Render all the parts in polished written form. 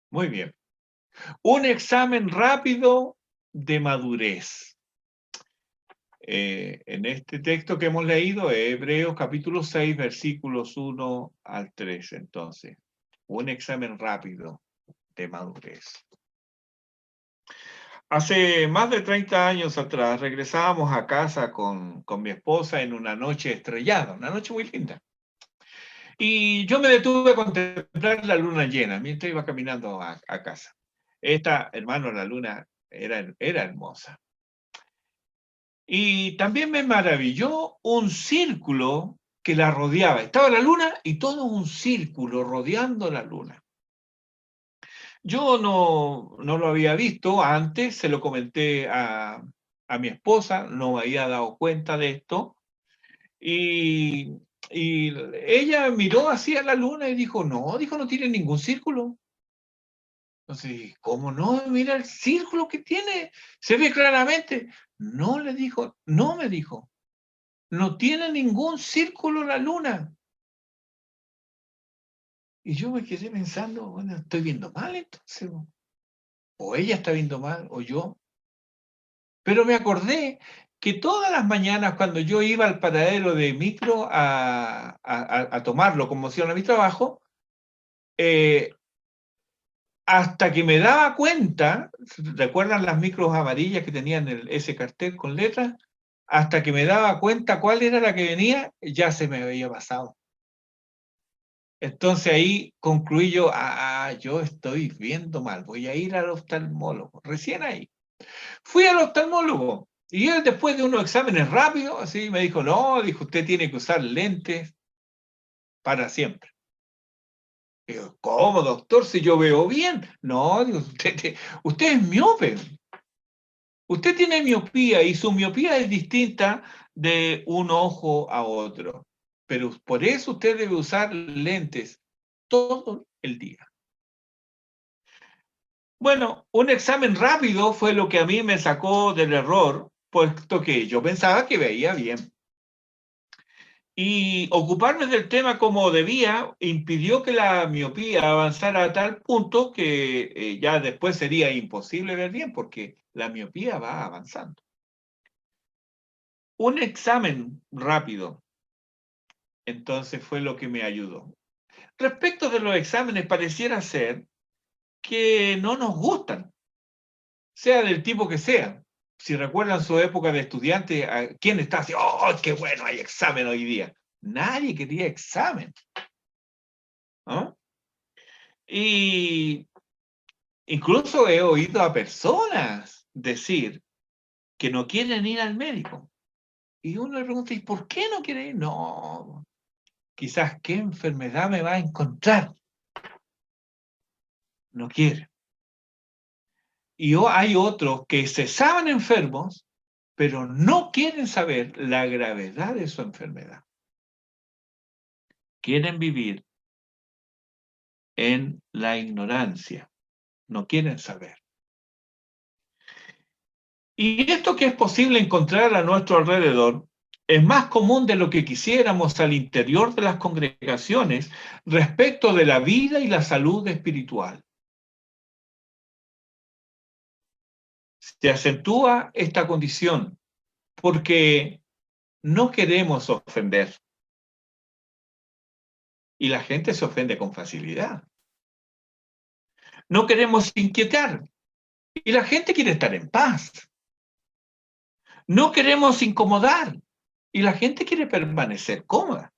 Muy bien. Un examen rápido de madurez. En este texto que hemos leído, Hebreos capítulo 6, versículos 1 al 3. Entonces, un examen rápido de madurez. Hace más de 30 años atrás regresábamos a casa con mi esposa en una noche estrellada, una noche muy linda. Y yo me detuve a contemplar la luna llena mientras iba caminando a casa. Esta, hermano, la luna era hermosa. Y también me maravilló un círculo que la rodeaba. Estaba la luna y todo un círculo rodeando la luna. Yo no lo había visto antes, se lo comenté a mi esposa, no me había dado cuenta de esto. Y, y ella miró hacia la luna y dijo, no tiene ningún círculo. Entonces, ¿cómo no? Mira el círculo que tiene, se ve claramente. No le dijo, no me dijo, no tiene ningún círculo la luna. Y yo me quedé pensando, bueno, estoy viendo mal entonces, o ella está viendo mal, o yo. Pero me acordé que todas las mañanas cuando yo iba al paradero de micro a tomar locomoción a mi trabajo, eh, hasta que me daba cuenta, ¿recuerdan las micros amarillas que tenían ese cartel con letras? Hasta que me daba cuenta cuál era la que venía, ya se me había pasado. Entonces ahí concluí yo, yo estoy viendo mal, voy a ir al oftalmólogo. Recién ahí. Fui al oftalmólogo y él, después de unos exámenes rápidos, así me dijo, no, dijo, usted tiene que usar lentes para siempre. Digo, ¿cómo, doctor? Si yo veo bien. No, digo, usted es miope. Usted tiene miopía y su miopía es distinta de un ojo a otro. Pero por eso usted debe usar lentes todo el día. Bueno, un examen rápido fue lo que a mí me sacó del error, puesto que yo pensaba que veía bien. Y ocuparme del tema como debía impidió que la miopía avanzara a tal punto que ya después sería imposible ver bien, porque la miopía va avanzando. Un examen rápido, entonces, fue lo que me ayudó. Respecto de los exámenes, pareciera ser que no nos gustan, sea del tipo que sea. Si recuerdan su época de estudiante, ¿quién está así? ¡Oh, qué bueno, hay examen hoy día! Nadie quería examen, ¿no? Y incluso he oído a personas decir que no quieren ir al médico. Y uno le pregunta, ¿y por qué no quiere ir? No, quizás qué enfermedad me va a encontrar. No quiere. Y hay otros que se saben enfermos, pero no quieren saber la gravedad de su enfermedad. Quieren vivir en la ignorancia, no quieren saber. Y esto que es posible encontrar a nuestro alrededor es más común de lo que quisiéramos al interior de las congregaciones respecto de la vida y la salud espiritual. Se acentúa esta condición porque no queremos ofender y la gente se ofende con facilidad. No queremos inquietar y la gente quiere estar en paz. No queremos incomodar y la gente quiere permanecer cómoda.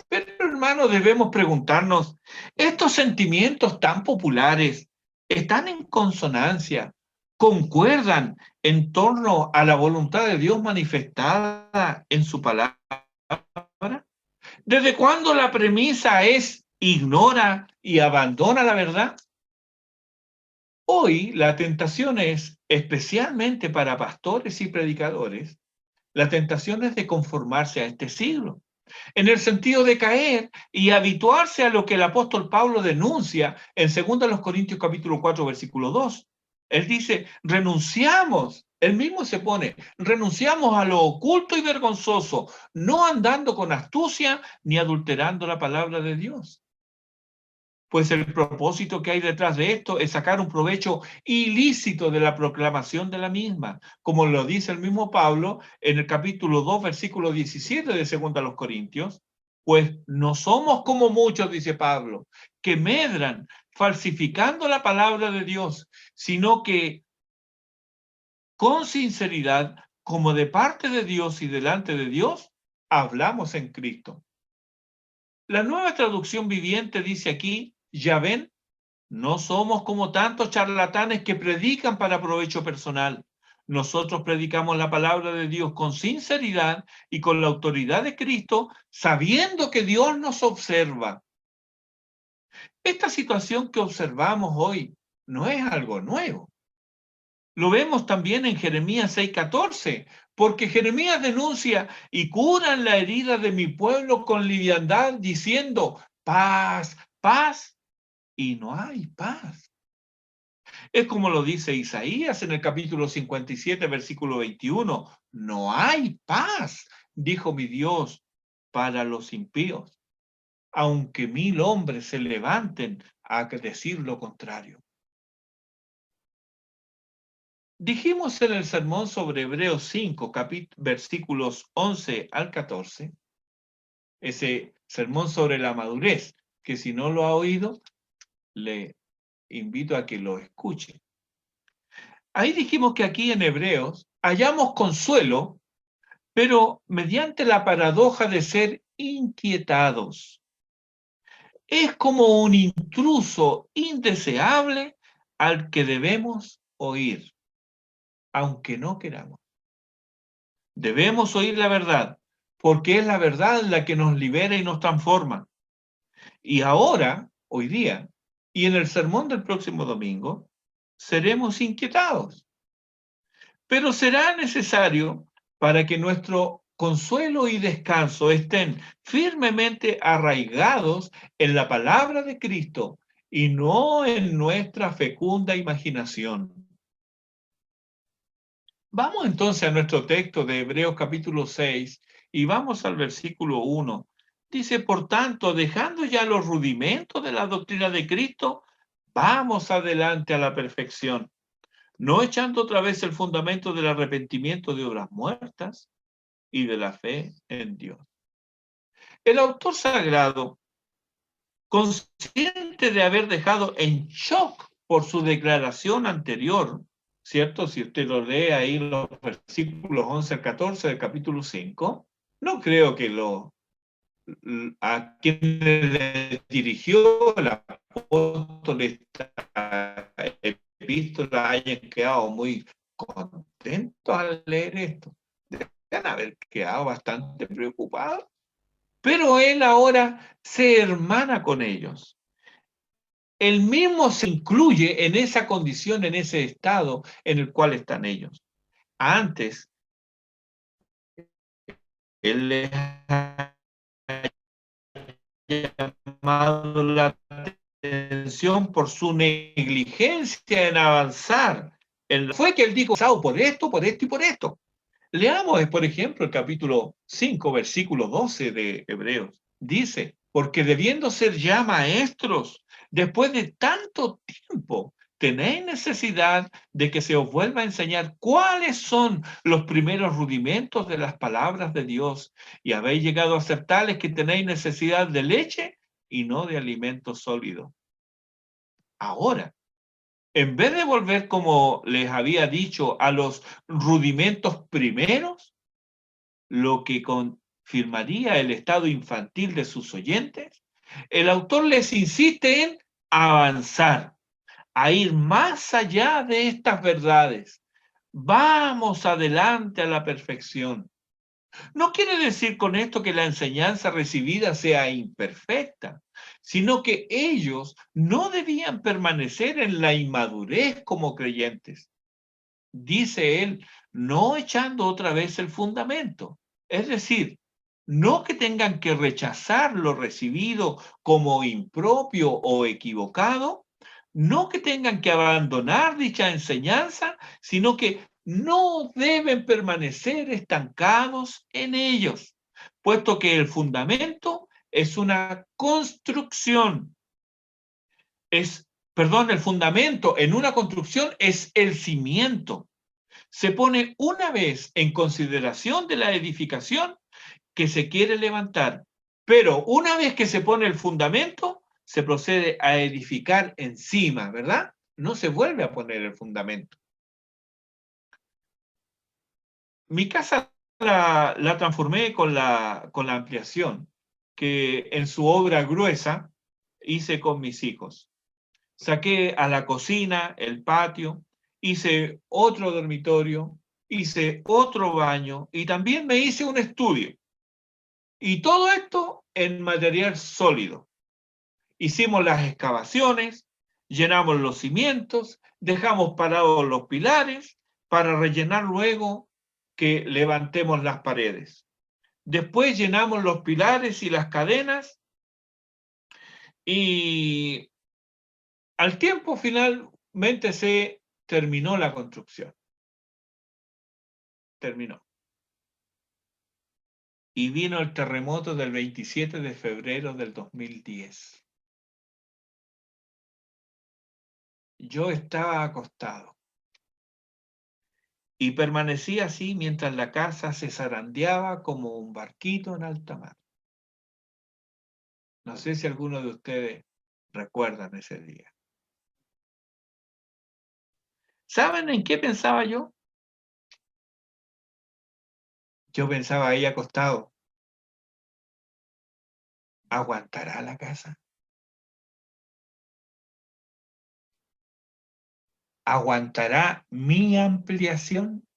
Pero, hermano, debemos preguntarnos, ¿estos sentimientos tan populares están en consonancia, concuerdan en torno a la voluntad de Dios manifestada en su palabra? ¿Desde cuándo la premisa es ignora y abandona la verdad? Hoy la tentación es, especialmente para pastores y predicadores, la tentación es de conformarse a este siglo, en el sentido de caer y habituarse a lo que el apóstol Pablo denuncia en 2 Corintios capítulo 4, versículo 2. Él dice, renunciamos, él mismo se pone, renunciamos a lo oculto y vergonzoso, no andando con astucia ni adulterando la palabra de Dios. pues el propósito que hay detrás de esto es sacar un provecho ilícito de la proclamación de la misma, como lo dice el mismo Pablo en el capítulo 2, versículo 17 de 2 a los Corintios. Pues no somos como muchos, dice Pablo, que medran falsificando la palabra de Dios, sino que con sinceridad, como de parte de Dios y delante de Dios, hablamos en Cristo. La Nueva Traducción Viviente dice aquí, ya ven, no somos como tantos charlatanes que predican para provecho personal. Nosotros predicamos la palabra de Dios con sinceridad y con la autoridad de Cristo, sabiendo que Dios nos observa. Esta situación que observamos hoy no es algo nuevo. Lo vemos también en Jeremías 6:14, porque Jeremías denuncia y curan la herida de mi pueblo con liviandad, diciendo paz, paz, y no hay paz. Es como lo dice Isaías en el capítulo 57, versículo 21. No hay paz, dijo mi Dios, para los impíos, aunque 1000 hombres se levanten a decir lo contrario. Dijimos en el sermón sobre Hebreos 5, versículos 11 al 14, ese sermón sobre la madurez, que si no lo ha oído, le invito a que lo escuche. Ahí dijimos que aquí en Hebreos hallamos consuelo, pero mediante la paradoja de ser inquietados. Es como un intruso indeseable al que debemos oír, aunque no queramos. Debemos oír la verdad, porque es la verdad la que nos libera y nos transforma. Y ahora, hoy día, y en el sermón del próximo domingo, seremos inquietados. Pero será necesario para que nuestro consuelo y descanso estén firmemente arraigados en la palabra de Cristo y no en nuestra fecunda imaginación. Vamos entonces a nuestro texto de Hebreos capítulo 6 y vamos al versículo 1. Dice, por tanto, dejando ya los rudimentos de la doctrina de Cristo, vamos adelante a la perfección, no echando otra vez el fundamento del arrepentimiento de obras muertas y de la fe en Dios. El autor sagrado, consciente de haber dejado en shock por su declaración anterior, ¿cierto? Si usted lo lee ahí los versículos 11 al 14 del capítulo 5, no creo que a quienes le dirigió el apóstol esta epístola hayan quedado muy contentos al leer esto. Deben haber quedado bastante preocupados. Pero él ahora se hermana con ellos. Él mismo se incluye en esa condición, en ese estado en el cual están ellos. Antes, él les ha llamado la atención por su negligencia en avanzar. Fue que él dijo, por esto, por esto y por esto. Leamos, por ejemplo, el capítulo 5, versículo 12 de Hebreos. Dice, porque debiendo ser ya maestros, después de tanto tiempo, tenéis necesidad de que se os vuelva a enseñar cuáles son los primeros rudimentos de las palabras de Dios, y habéis llegado a ser tales que tenéis necesidad de leche y no de alimento sólido. Ahora, en vez de volver, como les había dicho, a los rudimentos primeros, lo que confirmaría el estado infantil de sus oyentes, el autor les insiste en avanzar, a ir más allá de estas verdades. Vamos adelante a la perfección. No quiere decir con esto que la enseñanza recibida sea imperfecta, sino que ellos no debían permanecer en la inmadurez como creyentes. Dice él, no echando otra vez el fundamento. Es decir, no que tengan que rechazar lo recibido como impropio o equivocado, no que tengan que abandonar dicha enseñanza, sino que no deben permanecer estancados en ellos, puesto que el fundamento es una construcción el fundamento en una construcción es el cimiento. Se pone una vez en consideración de la edificación que se quiere levantar, pero una vez que se pone el fundamento, se procede a edificar encima, ¿verdad? No se vuelve a poner el fundamento. Mi casa la transformé con la ampliación que en su obra gruesa hice con mis hijos. Saqué a la cocina, el patio, hice otro dormitorio, hice otro baño y también me hice un estudio. Y todo esto en material sólido. Hicimos las excavaciones, llenamos los cimientos, dejamos parados los pilares para rellenar luego que levantemos las paredes. Después llenamos los pilares y las cadenas y al tiempo finalmente se terminó la construcción. Terminó. Y vino el terremoto del 27 de febrero del 2010. Yo estaba acostado y permanecí así mientras la casa se zarandeaba como un barquito en alta mar. No sé si alguno de ustedes recuerdan ese día. ¿Saben en qué pensaba yo? Yo pensaba ahí acostado. ¿Aguantará la casa? ¿Aguantará mi ampliación?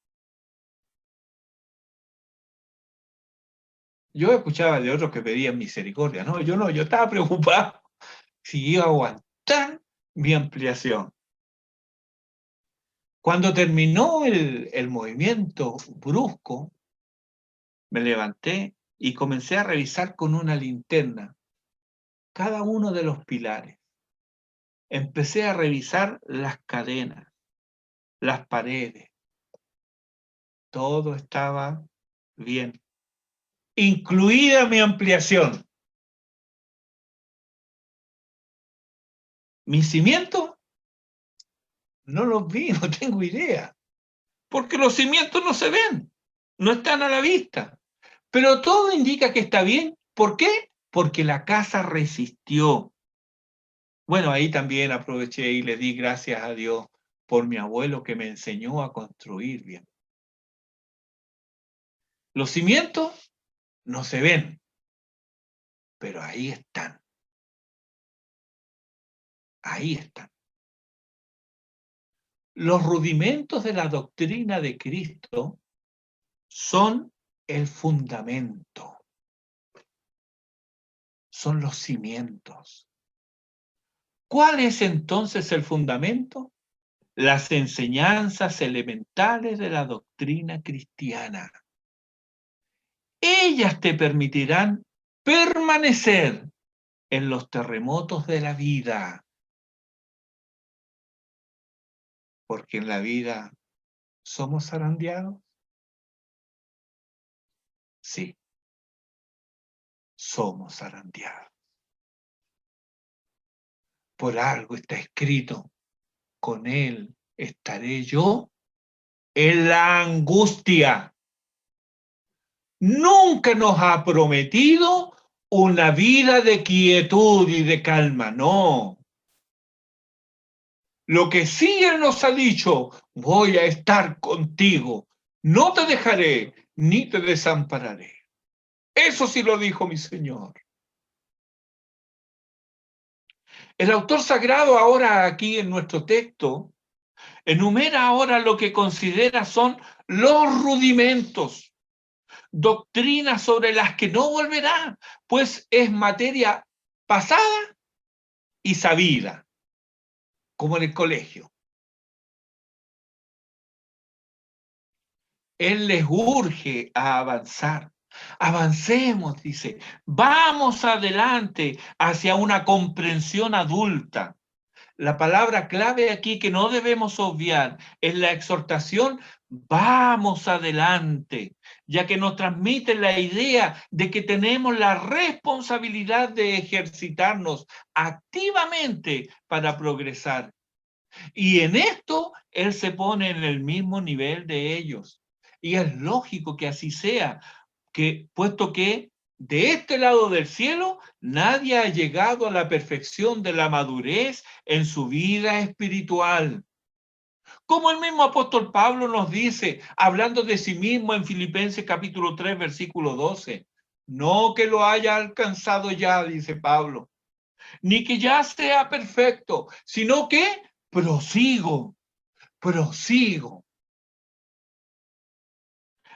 Yo escuchaba de otros que pedían misericordia. No, yo estaba preocupado si iba a aguantar mi ampliación. Cuando terminó el movimiento brusco, me levanté y comencé a revisar con una linterna cada uno de los pilares. Empecé a revisar las cadenas, las paredes. Todo estaba bien, incluida mi ampliación. ¿Mis cimientos? No los vi, no tengo idea. Porque los cimientos no se ven, no están a la vista. Pero todo indica que está bien. ¿Por qué? Porque la casa resistió. Bueno, ahí también aproveché y le di gracias a Dios por mi abuelo que me enseñó a construir bien. Los cimientos no se ven, pero ahí están. Ahí están. Los rudimentos de la doctrina de Cristo son el fundamento, son los cimientos. ¿Cuál es entonces el fundamento? Las enseñanzas elementales de la doctrina cristiana. Ellas te permitirán permanecer en los terremotos de la vida. Porque en la vida somos zarandeados. Sí, somos zarandeados. Por algo está escrito, con él estaré yo en la angustia. Nunca nos ha prometido una vida de quietud y de calma, no. Lo que sí Él nos ha dicho, voy a estar contigo, no te dejaré ni te desampararé. Eso sí lo dijo mi Señor. El autor sagrado ahora aquí en nuestro texto enumera ahora lo que considera son los rudimentos, doctrinas sobre las que no volverá, pues es materia pasada y sabida, como en el colegio. Él les urge a avanzar. Avancemos, dice, vamos adelante hacia una comprensión adulta. La palabra clave aquí que no debemos obviar es la exhortación Vamos adelante, ya que nos transmite la idea de que tenemos la responsabilidad de ejercitarnos activamente para progresar. Y en esto Él se pone en el mismo nivel de ellos. Y es lógico que así sea, puesto que de este lado del cielo nadie ha llegado a la perfección de la madurez en su vida espiritual. Como el mismo apóstol Pablo nos dice, hablando de sí mismo en Filipenses capítulo 3, versículo 12, no que lo haya alcanzado ya, dice Pablo, ni que ya sea perfecto, sino que prosigo, prosigo.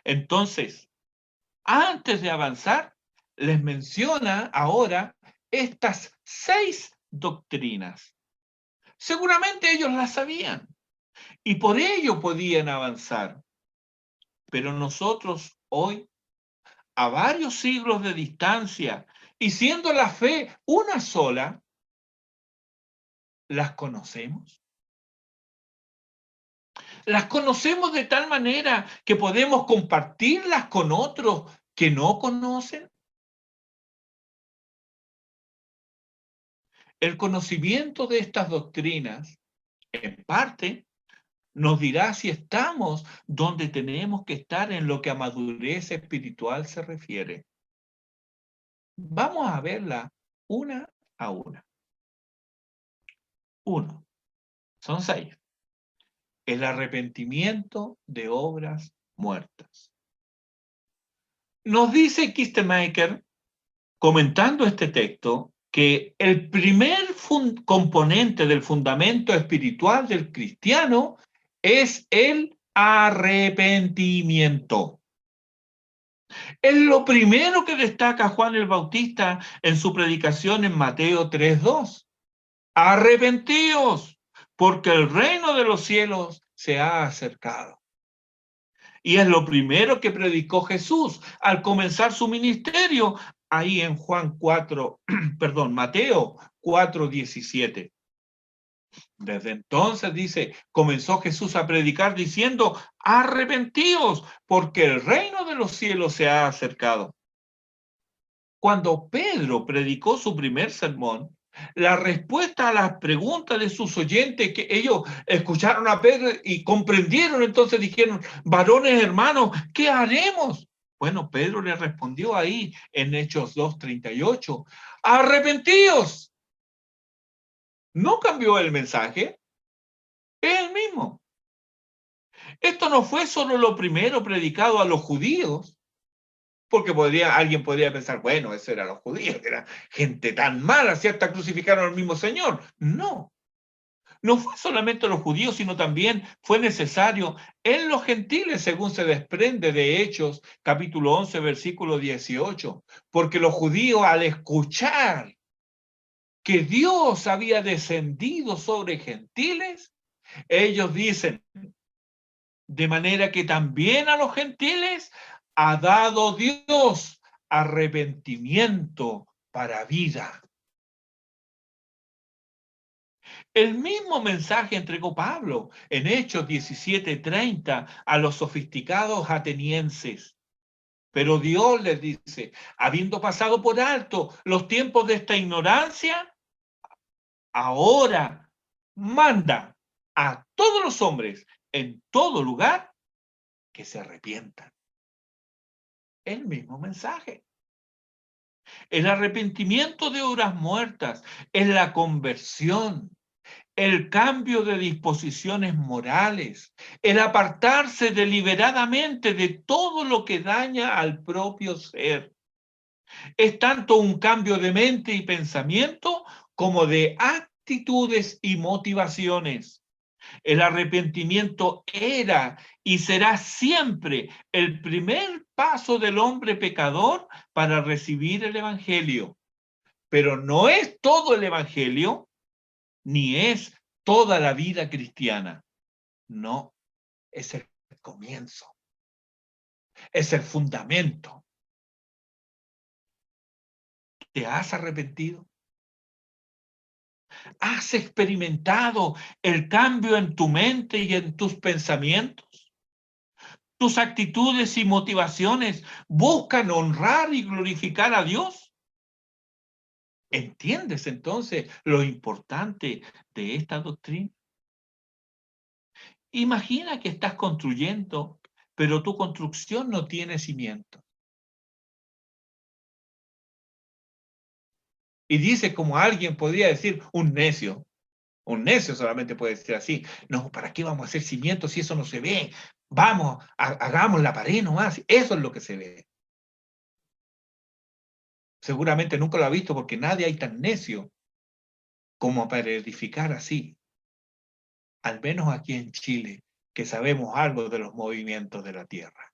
Entonces, antes de avanzar, les menciona ahora estas 6 doctrinas. Seguramente ellos las sabían y por ello podían avanzar. Pero nosotros hoy, a varios siglos de distancia, y siendo la fe una sola, ¿las conocemos? ¿Las conocemos de tal manera que podemos compartirlas con otros que no conocen? El conocimiento de estas doctrinas, en parte, nos dirá si estamos donde tenemos que estar en lo que a madurez espiritual se refiere. Vamos a verla una a una. Uno, son 6. El arrepentimiento de obras muertas. Nos dice Kistemaker, comentando este texto, que el primer componente del fundamento espiritual del cristiano es el arrepentimiento. Es lo primero que destaca Juan el Bautista en su predicación en Mateo 3:2. Arrepentíos, porque el reino de los cielos se ha acercado. Y es lo primero que predicó Jesús al comenzar su ministerio, ahí en Juan 4, perdón, Mateo 4:17. Desde entonces, dice, comenzó Jesús a predicar diciendo, arrepentíos, porque el reino de los cielos se ha acercado. Cuando Pedro predicó su primer sermón, la respuesta a las preguntas de sus oyentes, que ellos escucharon a Pedro y comprendieron, entonces dijeron, varones hermanos, ¿qué haremos? Bueno, Pedro le respondió ahí en Hechos 2:38, arrepentíos. No cambió el mensaje, es el mismo. Esto no fue solo lo primero predicado a los judíos, porque alguien podría pensar, bueno, eso eran los judíos, que era gente tan mala, si hasta crucificaron al mismo Señor. No, no fue solamente los judíos, sino también fue necesario en los gentiles, según se desprende de Hechos, capítulo 11, versículo 18, porque los judíos al escuchar que Dios había descendido sobre gentiles, ellos dicen, de manera que también a los gentiles ha dado Dios arrepentimiento para vida. El mismo mensaje entregó Pablo en Hechos 17:30 a los sofisticados atenienses. Pero Dios les dice, habiendo pasado por alto los tiempos de esta ignorancia, ahora manda a todos los hombres en todo lugar que se arrepientan. El mismo mensaje. El arrepentimiento de obras muertas es la conversión, el cambio de disposiciones morales, el apartarse deliberadamente de todo lo que daña al propio ser. Es tanto un cambio de mente y pensamiento como de actitudes y motivaciones. El arrepentimiento era y será siempre el primer paso del hombre pecador para recibir el Evangelio. Pero no es todo el Evangelio, ni es toda la vida cristiana. No, es el comienzo, es el fundamento. ¿Te has arrepentido? ¿Has experimentado el cambio en tu mente y en tus pensamientos? ¿Tus actitudes y motivaciones buscan honrar y glorificar a Dios? ¿Entiendes entonces lo importante de esta doctrina? Imagina que estás construyendo, pero tu construcción no tiene cimiento. Y dice, como alguien podría decir, un necio. Un necio solamente puede decir así. No, ¿para qué vamos a hacer cimientos si eso no se ve? Vamos, hagamos la pared nomás. Eso es lo que se ve. Seguramente nunca lo ha visto porque nadie hay tan necio como para edificar así. Al menos aquí en Chile, que sabemos algo de los movimientos de la tierra.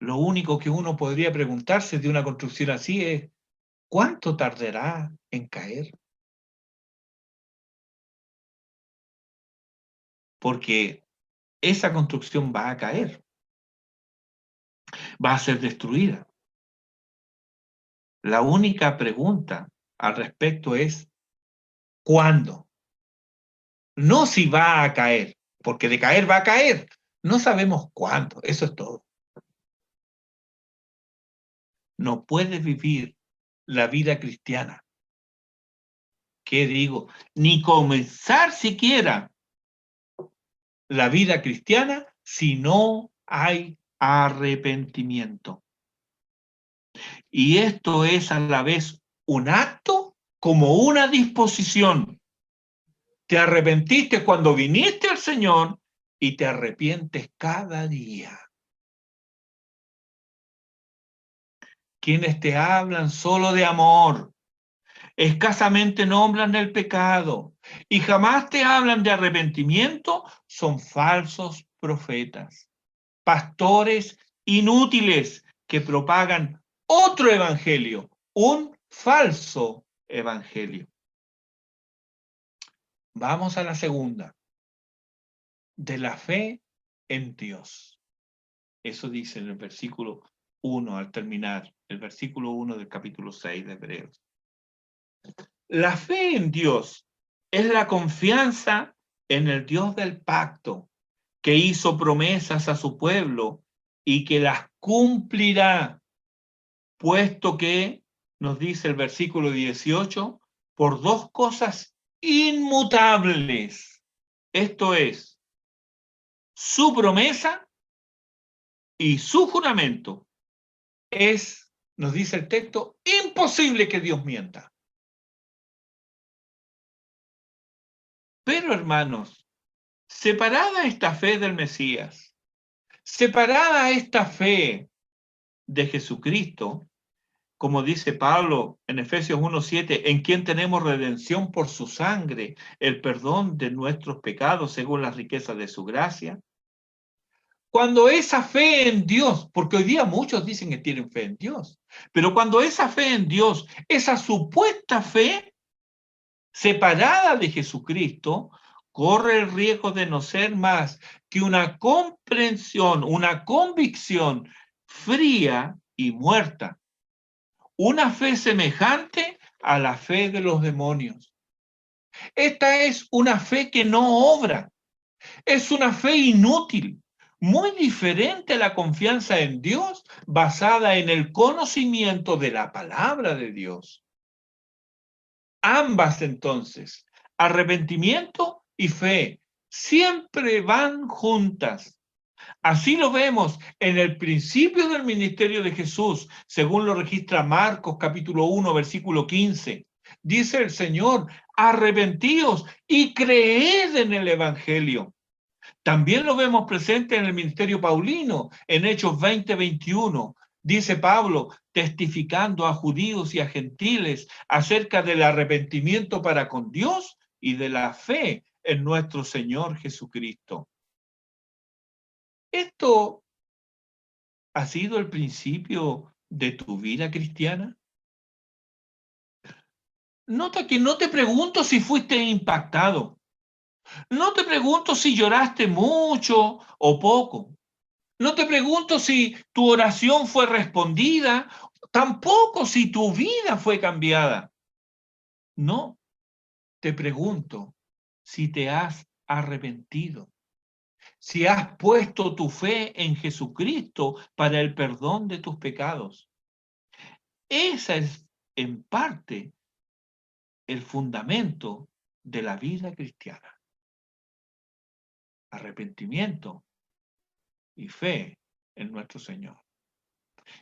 Lo único que uno podría preguntarse de una construcción así es, ¿cuánto tardará en caer? Porque esa construcción va a caer, va a ser destruida. La única pregunta al respecto es, ¿cuándo? No si va a caer, porque de caer va a caer. No sabemos cuándo, eso es todo. No puedes vivir la vida cristiana, ¿qué digo? Ni comenzar siquiera la vida cristiana si no hay arrepentimiento. Y esto es a la vez un acto como una disposición. Te arrepentiste cuando viniste al Señor y te arrepientes cada día. Quienes te hablan solo de amor, escasamente nombran el pecado y jamás te hablan de arrepentimiento, son falsos profetas, pastores inútiles que propagan otro evangelio, un falso evangelio. Vamos a la segunda, de la fe en Dios. Eso dice en el versículo 1 al terminar, el versículo 1 del capítulo 6 de Hebreos. La fe en Dios es la confianza en el Dios del pacto, que hizo promesas a su pueblo y que las cumplirá, puesto que, nos dice el versículo 18, por dos cosas inmutables, esto es, su promesa y su juramento. Es, nos dice el texto, imposible que Dios mienta. Pero hermanos, separada esta fe del Mesías, separada esta fe de Jesucristo, como dice Pablo en Efesios 1:7, en quien tenemos redención por su sangre, el perdón de nuestros pecados según las riquezas de su gracia. Cuando esa fe en Dios, porque hoy día muchos dicen que tienen fe en Dios, pero cuando esa fe en Dios, esa supuesta fe separada de Jesucristo, corre el riesgo de no ser más que una comprensión, una convicción fría y muerta. Una fe semejante a la fe de los demonios. Esta es una fe que no obra, es una fe inútil, muy diferente a la confianza en Dios basada en el conocimiento de la palabra de Dios. Ambas entonces, arrepentimiento y fe, siempre van juntas. Así lo vemos en el principio del ministerio de Jesús, según lo registra Marcos capítulo 1, versículo 15. Dice el Señor, arrepentíos y creed en el Evangelio. También lo vemos presente en el ministerio paulino, en Hechos 20:21. Dice Pablo, testificando a judíos y a gentiles acerca del arrepentimiento para con Dios y de la fe en nuestro Señor Jesucristo. ¿Esto ha sido el principio de tu vida cristiana? Nota que no te pregunto si fuiste impactado. No te pregunto si lloraste mucho o poco. No te pregunto si tu oración fue respondida, tampoco si tu vida fue cambiada. No, te pregunto si te has arrepentido. si has puesto tu fe en Jesucristo para el perdón de tus pecados. Esa es, en parte, el fundamento de la vida cristiana. Arrepentimiento y fe en nuestro Señor.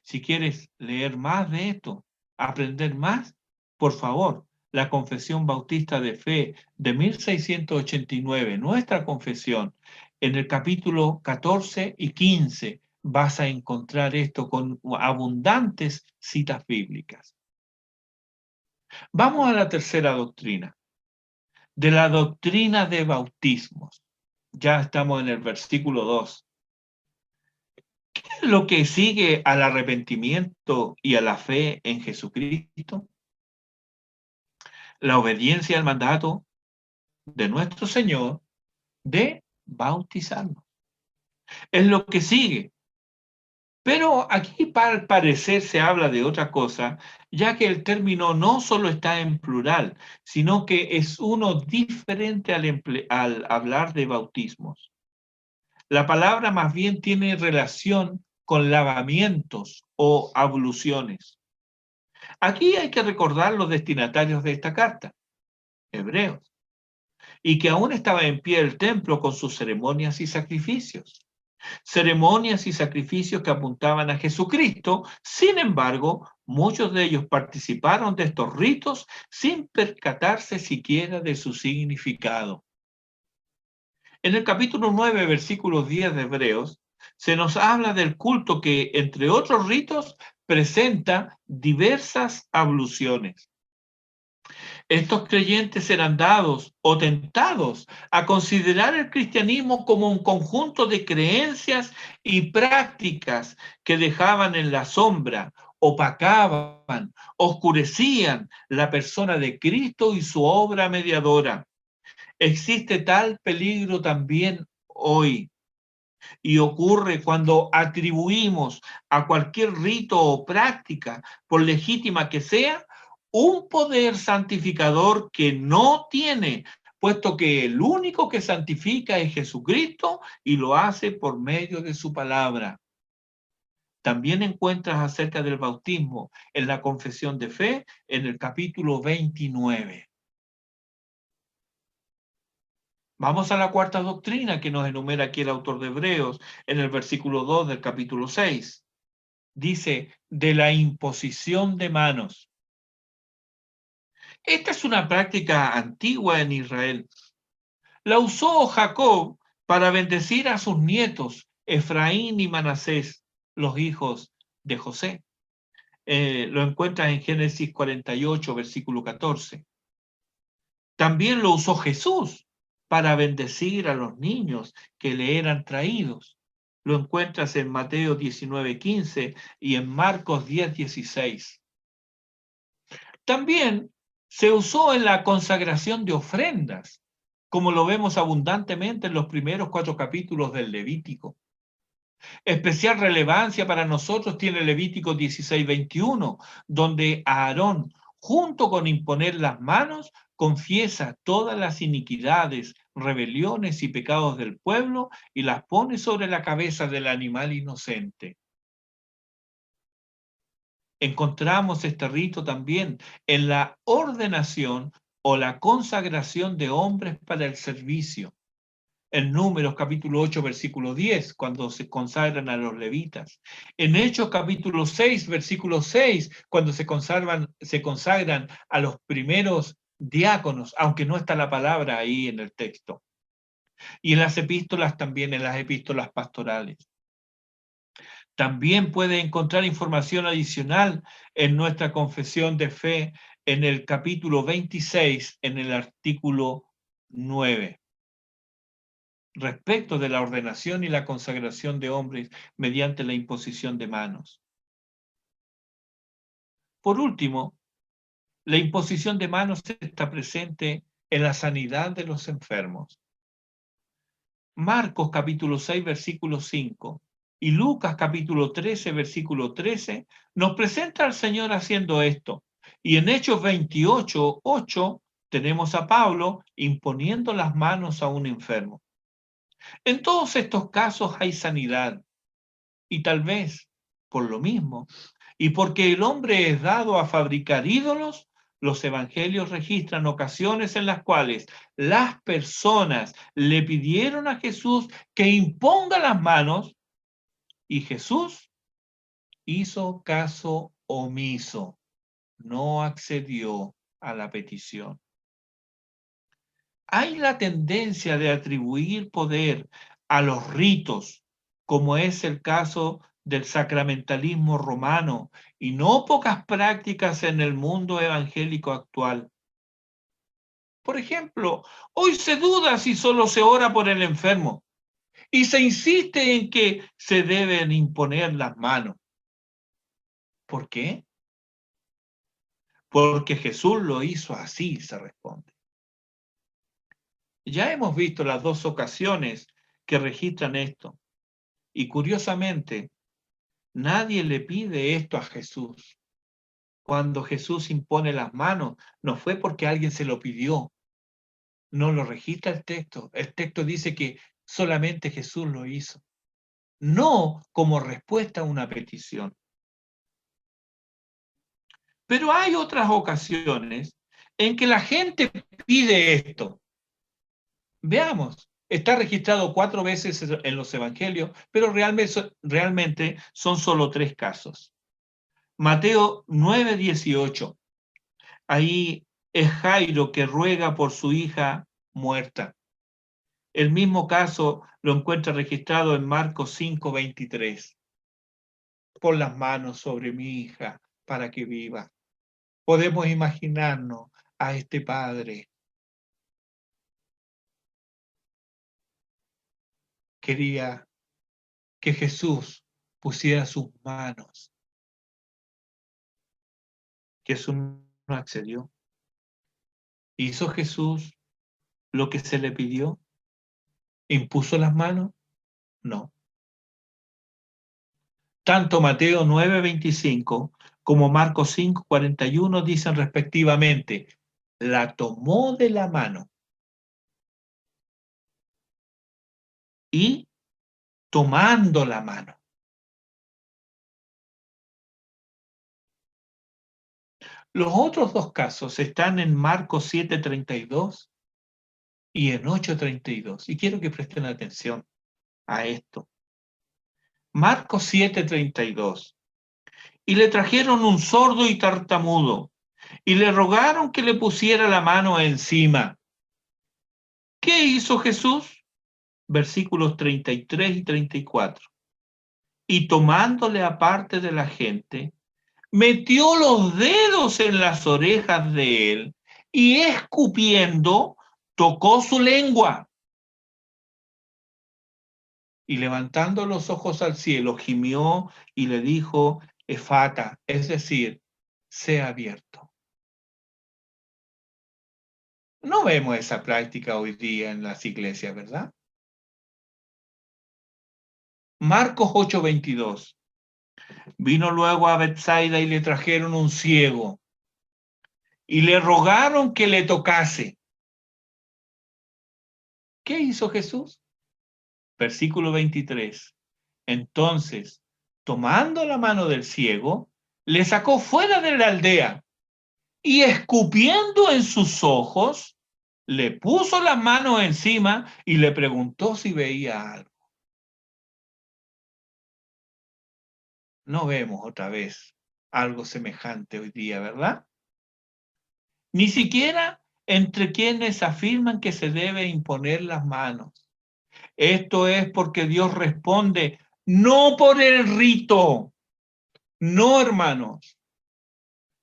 Si quieres leer más de esto, aprender más, por favor, la Confesión Bautista de Fe de 1689, nuestra confesión, en el capítulo 14 y 15, vas a encontrar esto con abundantes citas bíblicas. Vamos a la tercera doctrina, de la doctrina de bautismos. Ya estamos en el versículo 2. ¿Qué es lo que sigue al arrepentimiento y a la fe en Jesucristo? La obediencia al mandato de nuestro Señor de bautizarnos. Es lo que sigue. Pero aquí al parecer se habla de otra cosa, ya que el término no solo está en plural, sino que es uno diferente al hablar de bautismos. La palabra más bien tiene relación con lavamientos o abluciones. Aquí hay que recordar los destinatarios de esta carta, hebreos, y que aún estaba en pie el templo con sus ceremonias y sacrificios. Ceremonias y sacrificios que apuntaban a Jesucristo. Sin embargo, muchos de ellos participaron de estos ritos sin percatarse siquiera de su significado. En el capítulo 9, versículos 10 de Hebreos, se nos habla del culto que, entre otros ritos, presenta diversas abluciones. Estos creyentes eran dados o tentados a considerar el cristianismo como un conjunto de creencias y prácticas que dejaban en la sombra, opacaban, oscurecían la persona de Cristo y su obra mediadora. Existe tal peligro también hoy. Y ocurre cuando atribuimos a cualquier rito o práctica, por legítima que sea, un poder santificador que no tiene, puesto que el único que santifica es Jesucristo y lo hace por medio de su palabra. También encuentras acerca del bautismo en la confesión de fe en el capítulo 29. Vamos a la cuarta doctrina que nos enumera aquí el autor de Hebreos en el versículo 2 del capítulo 6. Dice, de la imposición de manos. Esta es una práctica antigua en Israel. La usó Jacob para bendecir a sus nietos, Efraín y Manasés, los hijos de José. Lo encuentras en Génesis 48, versículo 14. También lo usó Jesús para bendecir a los niños que le eran traídos. Lo encuentras en Mateo 19:15 y en Marcos 10:16. También se usó en la consagración de ofrendas, como lo vemos abundantemente en los primeros 4 capítulos del Levítico. Especial relevancia para nosotros tiene Levítico 16:21, donde Aarón, junto con imponer las manos, confiesa todas las iniquidades, rebeliones y pecados del pueblo y las pone sobre la cabeza del animal inocente. Encontramos este rito también en la ordenación o la consagración de hombres para el servicio. En Números capítulo 8, versículo 10, cuando se consagran a los levitas. En Hechos capítulo 6, versículo 6, cuando se consagran a los primeros diáconos, aunque no está la palabra ahí en el texto. Y en las epístolas también, en las epístolas pastorales. También puede encontrar información adicional en nuestra confesión de fe en el capítulo 26, en el artículo 9, respecto de la ordenación y la consagración de hombres mediante la imposición de manos. Por último, la imposición de manos está presente en la sanidad de los enfermos. Marcos capítulo 6, versículo 5. Y Lucas capítulo 13, versículo 13, nos presenta al Señor haciendo esto. Y en Hechos 28, 8, tenemos a Pablo imponiendo las manos a un enfermo. En todos estos casos hay sanidad, y tal vez por lo mismo, y porque el hombre es dado a fabricar ídolos, los evangelios registran ocasiones en las cuales las personas le pidieron a Jesús que imponga las manos y Jesús hizo caso omiso, no accedió a la petición. Hay la tendencia de atribuir poder a los ritos, como es el caso del sacramentalismo romano, y no pocas prácticas en el mundo evangélico actual. Por ejemplo, hoy se duda si solo se ora por el enfermo y se insiste en que se deben imponer las manos. ¿Por qué? Porque Jesús lo hizo así, se responde. Ya hemos visto las dos ocasiones que registran esto. Y curiosamente, nadie le pide esto a Jesús. Cuando Jesús impone las manos, no fue porque alguien se lo pidió. No lo registra el texto. El texto dice que solamente Jesús lo hizo. No como respuesta a una petición. Pero hay otras ocasiones en que la gente pide esto. Veamos, está registrado 4 veces en los evangelios, pero realmente son solo 3 casos. Mateo 9:18. Ahí es Jairo que ruega por su hija muerta. El mismo caso lo encuentra registrado en Marcos 5:23. Pon las manos sobre mi hija para que viva. Podemos imaginarnos a este padre. Quería que Jesús pusiera sus manos. Jesús no accedió. ¿Hizo Jesús lo que se le pidió? ¿Impuso las manos? No. Tanto Mateo 9:25 como Marcos 5:41 dicen respectivamente, la tomó de la mano y tomando la mano. Los otros dos casos están en Marcos 7:32 y en 8:32. Y quiero que presten atención a esto. Marcos 7:32. Y le trajeron un sordo y tartamudo, y le rogaron que le pusiera la mano encima. ¿Qué hizo Jesús? Versículos 33 y 34. Y tomándole aparte de la gente, metió los dedos en las orejas de él y escupiendo, tocó su lengua. Y levantando los ojos al cielo, gimió y le dijo, Efata, es decir, sea abierto. No vemos esa práctica hoy día en las iglesias, ¿verdad? Marcos 8:22. Vino luego a Bethsaida y le trajeron un ciego y le rogaron que le tocase. ¿Qué hizo Jesús? Versículo 23. Entonces, tomando la mano del ciego, le sacó fuera de la aldea y escupiendo en sus ojos, le puso las manos encima y le preguntó si veía algo. No vemos otra vez algo semejante hoy día, ¿verdad? Ni siquiera entre quienes afirman que se debe imponer las manos. Esto es porque Dios responde no por el rito, no, hermanos.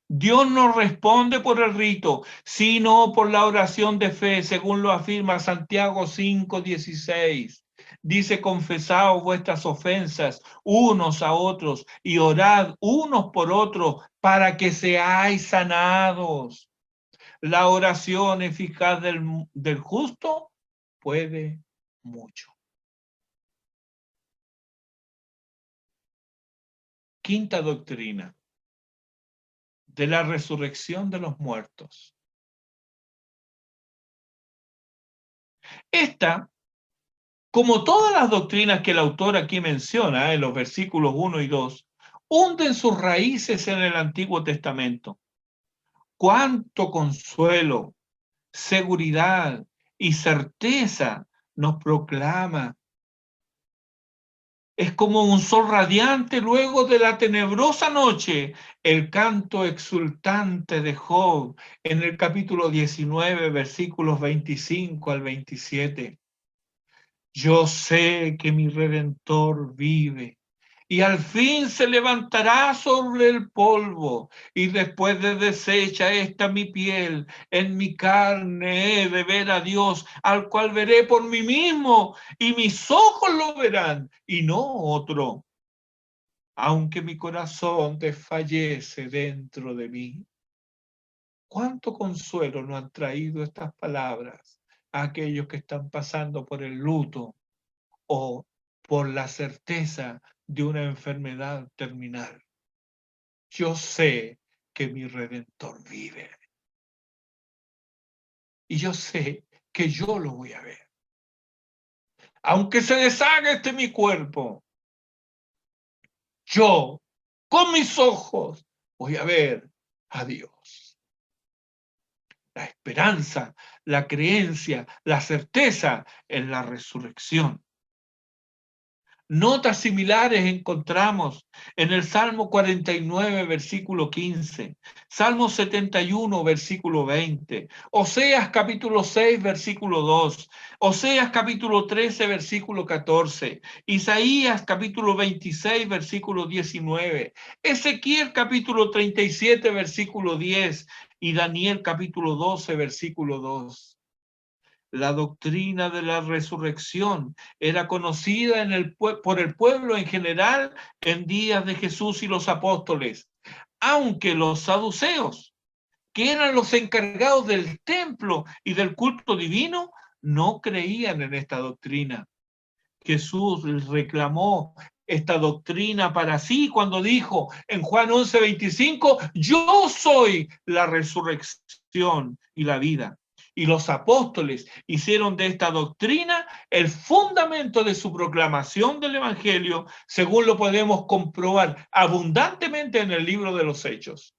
Dios no responde por el rito, sino por la oración de fe, según lo afirma Santiago 5:16. Dice, confesaos vuestras ofensas unos a otros y orad unos por otros para que seáis sanados. La oración eficaz del justo puede mucho. Quinta doctrina de la resurrección de los muertos. Esta Como todas las doctrinas que el autor aquí menciona en los versículos 1 y 2, hunden sus raíces en el Antiguo Testamento. Cuánto consuelo, seguridad y certeza nos proclama. Es como un sol radiante luego de la tenebrosa noche, el canto exultante de Job en el capítulo 19, versículos 25 al 27. Yo sé que mi Redentor vive y al fin se levantará sobre el polvo, y después de deshecha esta mi piel, en mi carne he de ver a Dios, al cual veré por mí mismo, y mis ojos lo verán, y no otro. Aunque mi corazón desfallece dentro de mí. ¿Cuánto consuelo nos han traído estas palabras a aquellos que están pasando por el luto o por la certeza de una enfermedad terminal? Yo sé que mi Redentor vive y yo sé que yo lo voy a ver. Aunque se deshaga mi cuerpo, yo con mis ojos voy a ver a Dios. La esperanza, la creencia, la certeza en la resurrección. Notas similares encontramos en el Salmo 49, versículo 15, Salmo 71, versículo 20, Oseas capítulo 6, versículo 2, Oseas capítulo 13, versículo 14, Isaías capítulo 26, versículo 19, Ezequiel capítulo 37, versículo 10 y Daniel capítulo 12, versículo 2. La doctrina de la resurrección era conocida por el pueblo en general en días de Jesús y los apóstoles, aunque los saduceos, que eran los encargados del templo y del culto divino, no creían en esta doctrina. Jesús reclamó esta doctrina para sí cuando dijo en Juan 11:25, yo soy la resurrección y la vida. Y los apóstoles hicieron de esta doctrina el fundamento de su proclamación del Evangelio, según lo podemos comprobar abundantemente en el libro de los Hechos.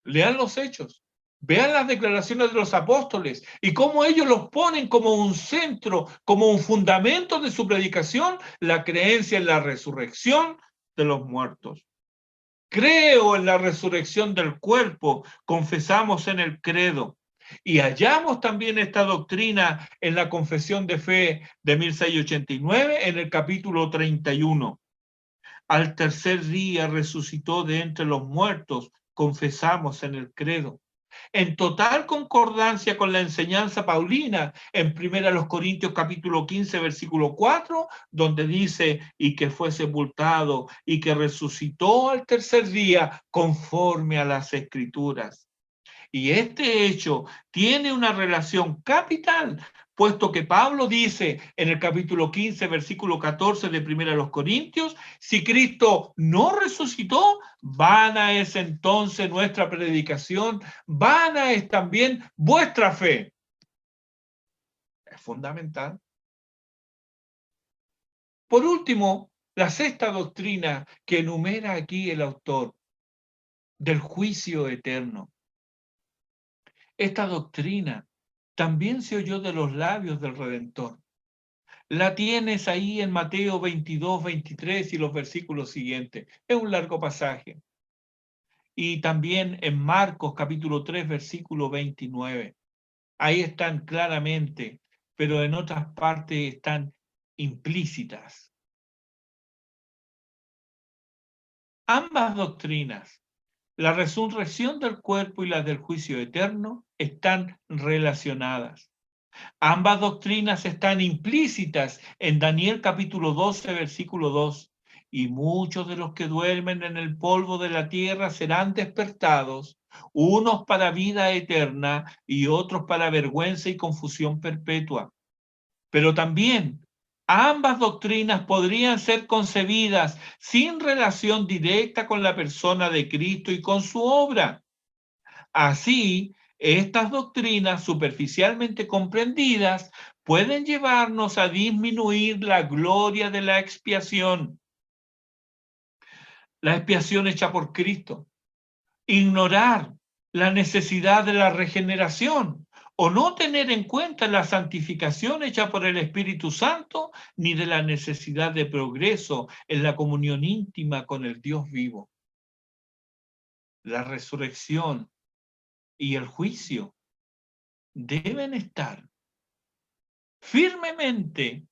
Lean los Hechos. Vean las declaraciones de los apóstoles y cómo ellos los ponen como un centro, como un fundamento de su predicación, la creencia en la resurrección de los muertos. Creo en la resurrección del cuerpo, confesamos en el credo. Y hallamos también esta doctrina en la Confesión de Fe de 1689, en el capítulo 31. Al tercer día resucitó de entre los muertos, confesamos en el credo. En total concordancia con la enseñanza paulina en 1 Corintios capítulo 15, versículo 4, donde dice, y que fue sepultado y que resucitó al tercer día conforme a las Escrituras. Y este hecho tiene una relación capital, puesto que Pablo dice en el capítulo 15, versículo 14 de 1 Corintios, si Cristo no resucitó, vana es entonces nuestra predicación, vana es también vuestra fe. Es fundamental. Por último, la sexta doctrina que enumera aquí el autor, del juicio eterno. Esta doctrina también se oyó de los labios del Redentor. La tienes ahí en Mateo 22, 23 y los versículos siguientes. Es un largo pasaje. Y también en Marcos capítulo 3, versículo 29. Ahí están claramente, pero en otras partes están implícitas. Ambas doctrinas, la resurrección del cuerpo y la del juicio eterno, están relacionadas. Ambas doctrinas están implícitas en Daniel capítulo 12, versículo 2. Y muchos de los que duermen en el polvo de la tierra serán despertados, unos para vida eterna y otros para vergüenza y confusión perpetua. Pero también ambas doctrinas podrían ser concebidas sin relación directa con la persona de Cristo y con su obra. Así, estas doctrinas superficialmente comprendidas pueden llevarnos a disminuir la gloria de la expiación hecha por Cristo, ignorar la necesidad de la regeneración o no tener en cuenta la santificación hecha por el Espíritu Santo, ni de la necesidad de progreso en la comunión íntima con el Dios vivo. La resurrección y el juicio deben estar firmemente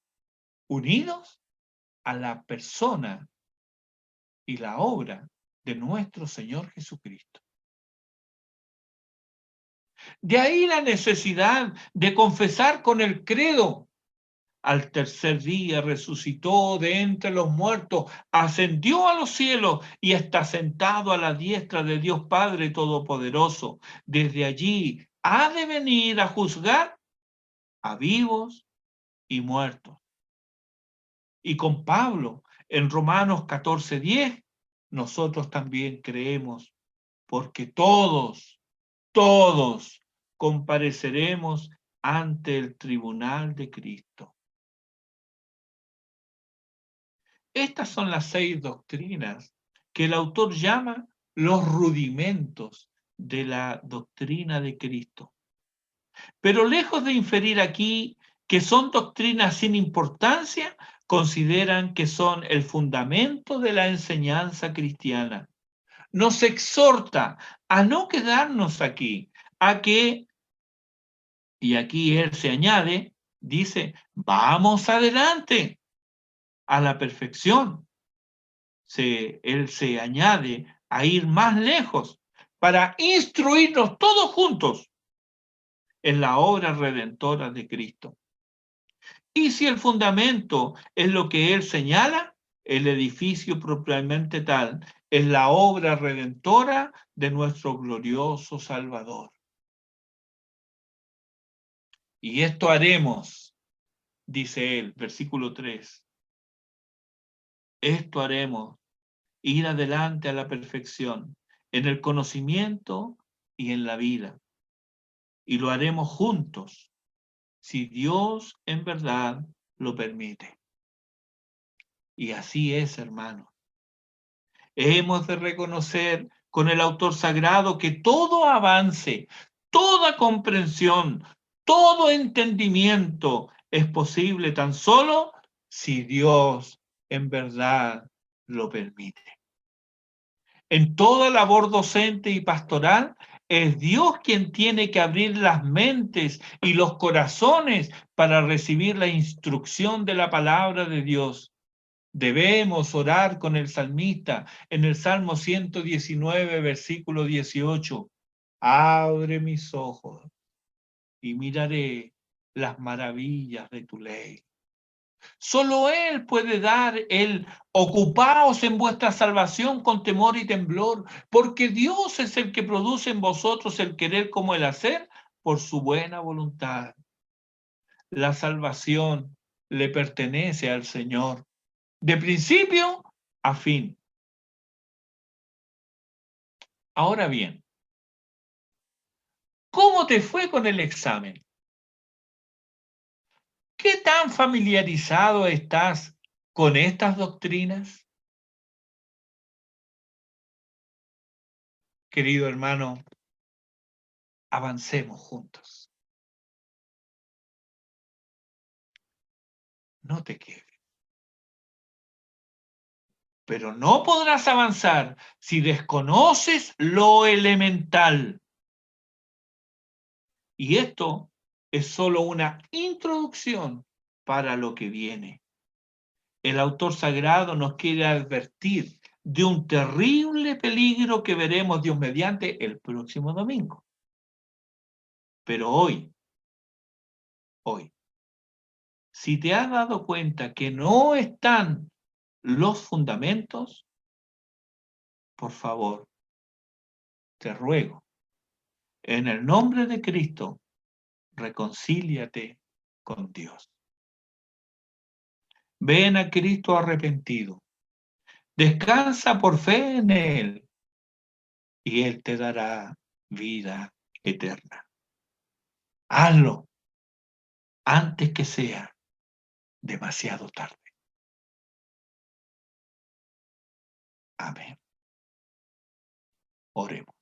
unidos a la persona y la obra de nuestro Señor Jesucristo. De ahí la necesidad de confesar con el credo: al tercer día resucitó de entre los muertos, ascendió a los cielos y está sentado a la diestra de Dios Padre Todopoderoso. Desde allí ha de venir a juzgar a vivos y muertos. Y con Pablo, en Romanos 14:10, nosotros también creemos, porque todos compareceremos ante el tribunal de Cristo. Estas son las 6 doctrinas que el autor llama los rudimentos de la doctrina de Cristo. Pero lejos de inferir aquí que son doctrinas sin importancia, consideran que son el fundamento de la enseñanza cristiana. Nos exhorta a no quedarnos aquí, a que, y aquí él se añade, vamos adelante a la perfección. Él se añade a ir más lejos para instruirnos todos juntos en la obra redentora de Cristo. Y si el fundamento es lo que él señala, el edificio propiamente tal es la obra redentora de nuestro glorioso Salvador. Y esto haremos, dice él, versículo 3. Esto haremos, ir adelante a la perfección, en el conocimiento y en la vida. Y lo haremos juntos, si Dios en verdad lo permite. Y así es, hermano. Hemos de reconocer con el autor sagrado que todo avance, toda comprensión, todo entendimiento es posible tan solo si Dios en verdad lo permite. En toda labor docente y pastoral, es Dios quien tiene que abrir las mentes y los corazones para recibir la instrucción de la palabra de Dios. Debemos orar con el salmista en el Salmo 119, versículo 18. Abre mis ojos y miraré las maravillas de tu ley. Solo Él puede dar el ocupaos en vuestra salvación con temor y temblor, porque Dios es el que produce en vosotros el querer como el hacer por su buena voluntad. La salvación le pertenece al Señor, de principio a fin. Ahora bien, ¿cómo te fue con el examen? ¿Qué tan familiarizado estás con estas doctrinas? Querido hermano, avancemos juntos. No te quedes. Pero no podrás avanzar si desconoces lo elemental. Y esto es solo una introducción para lo que viene. El autor sagrado nos quiere advertir de un terrible peligro que veremos Dios mediante el próximo domingo. Pero hoy, si te has dado cuenta que no están los fundamentos, por favor, te ruego, en el nombre de Cristo, reconcíliate con Dios. Ven a Cristo arrepentido. Descansa por fe en Él y Él te dará vida eterna. Hazlo. antes que sea demasiado tarde. Amén. Oremos.